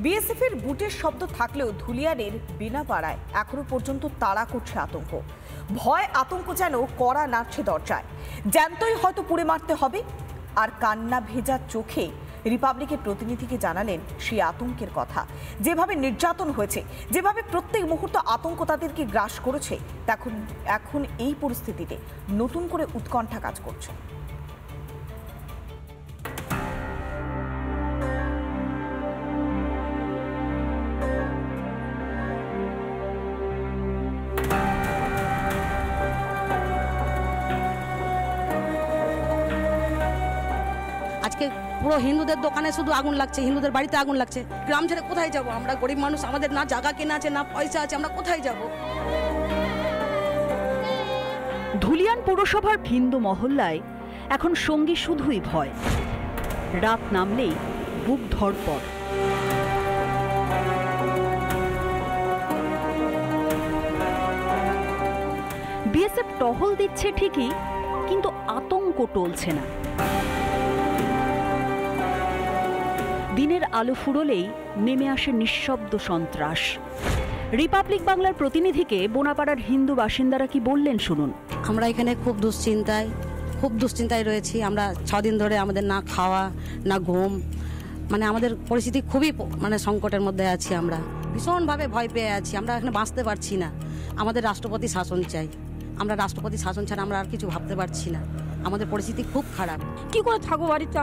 BSF এর বুটের শব্দ থাকলেও ধুলিয়ানের বিনাপাড়ায় এখনো পর্যন্ত তাড়া করছে আতঙ্ক। ভয় আতঙ্ক যেন কড়া নাড়ছে দরজায়। জ্যান্তই হয়তো পুড়ে মারতে হবে। আর কান্না ভেজা চোখে রিপাবলিকের প্রতিনিধিকে জানালেন সেই আতঙ্কের কথা। যেভাবে নির্যাতন হয়েছে, যেভাবে প্রত্যেক মুহূর্ত আতঙ্ক তাদেরকে গ্রাস করেছে, এখন এই পরিস্থিতিতে নতুন করে উৎকণ্ঠা কাজ করছে। আজকে পুরো হিন্দুদের দোকানে শুধু আগুন লাগছে, হিন্দুদের বাড়িতে আগুন লাগছে। গ্রাম ছেড়ে কোথায় যাব আমরা? গরিব মানুষ, আমাদের না জায়গা কেনা আছে, না পয়সা আছে, আমরা কোথায় যাব? ধুলিয়ান পৌরসভার ভিন্দু মহল্লায় এখন সঙ্গী শুধুই ভয়। রাত নামলেই বুক ধড়পড়। বিএসএফ টহল দিচ্ছে ঠিকই, কিন্তু আতঙ্ক টলছে না। দিনের আলো ফুরোলেই নেমে আসে নিঃশব্দ সন্ত্রাস। রিপাবলিক বাংলার প্রতিনিধিকে বোনাপাড়ার হিন্দু বাসিন্দারা কি বললেন শুনুন। আমরা এখানে খুব দুশ্চিন্তায় রয়েছি। আমরা 6 দিন ধরে আমাদের না খাওয়া না ঘুম, আমাদের পরিস্থিতি খুবই সংকটের মধ্যে আছি। আমরা ভীষণভাবে ভয় পেয়ে আছি। আমরা এখানে বাঁচতে পারছি না। আমাদের রাষ্ট্রপতি শাসন চাই। আমরা রাষ্ট্রপতি শাসন ছাড়া আমরা আর কিছু ভাবতে পারছি না। আমাদের পরিস্থিতি খুব খারাপ। কি করে থাকবো বাড়িতে?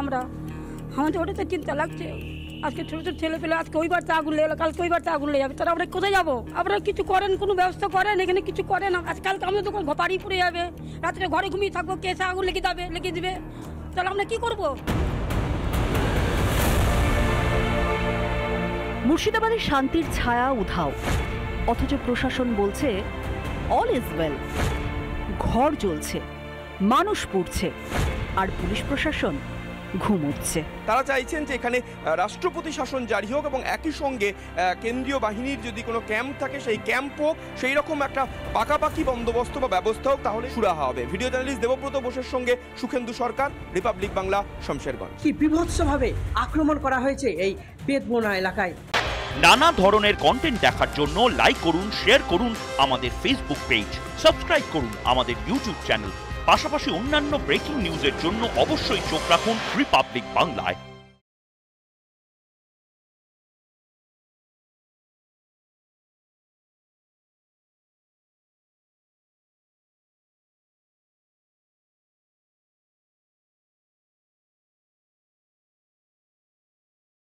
আমাদের ওটাতে চিন্তা লাগছে। আজকে ছোট ছোট ছেলে পেলে আজকে ওই বাড়িতে আগুন লেগে, কালকে ওই বাড়িতে আগুন লেগে যাবে। তারা আমরা কোথায় যাবো? আপনারা কিছু করেন, কোনো ব্যবস্থা করেন? এখানে কিছু করেন? আজকালকে আমাদের দোকান বাড়ি পুড়ে যাবে, রাত্রে ঘরে ঘুমিয়ে থাকবো, কেসে আগুন লেগে দিবে, তাহলে আমরা কি করবো? মুর্শিদাবাদের শান্তির ছায়া উধাও, অথচ প্রশাসন বলছে অল ইজ ওয়েল। ঘর জ্বলছে, মানুষ পুড়ছে, আর পুলিশ প্রশাসন ঘুমোচ্ছে। তারা চাইছেন যে এখানে রাষ্ট্রপতি শাসন জারি হোক এবং একই সঙ্গে কেন্দ্রীয় বাহিনীর যদি কোনো ক্যাম্প থাকে সেই ক্যাম্প হোক, সেই রকম একটা পাকাপাকি বন্দোবস্ত বা ব্যবস্থা হোক, তাহলে সুরাহা হবে। ভিডিও জার্নালিস্ট দেবব্রত বোসের সঙ্গে সুখেন্দু সরকার, রিপাবলিক বাংলা, শমশেরগঞ্জ। কি বিভৎসভাবে আক্রমণ করা হয়েছে এই বেতবোনা এলাকায়। নানা ধরনের কন্টেন্ট দেখার জন্য লাইক করুন, শেয়ার করুন আমাদের ফেসবুক পেজ, সাবস্ক্রাইব করুন আমাদের ইউটিউব চ্যানেল। পাশাপাশি অন্যান্য ব্রেকিং নিউজের জন্য অবশ্যই চোখ রাখুন রিপাবলিক বাংলায়।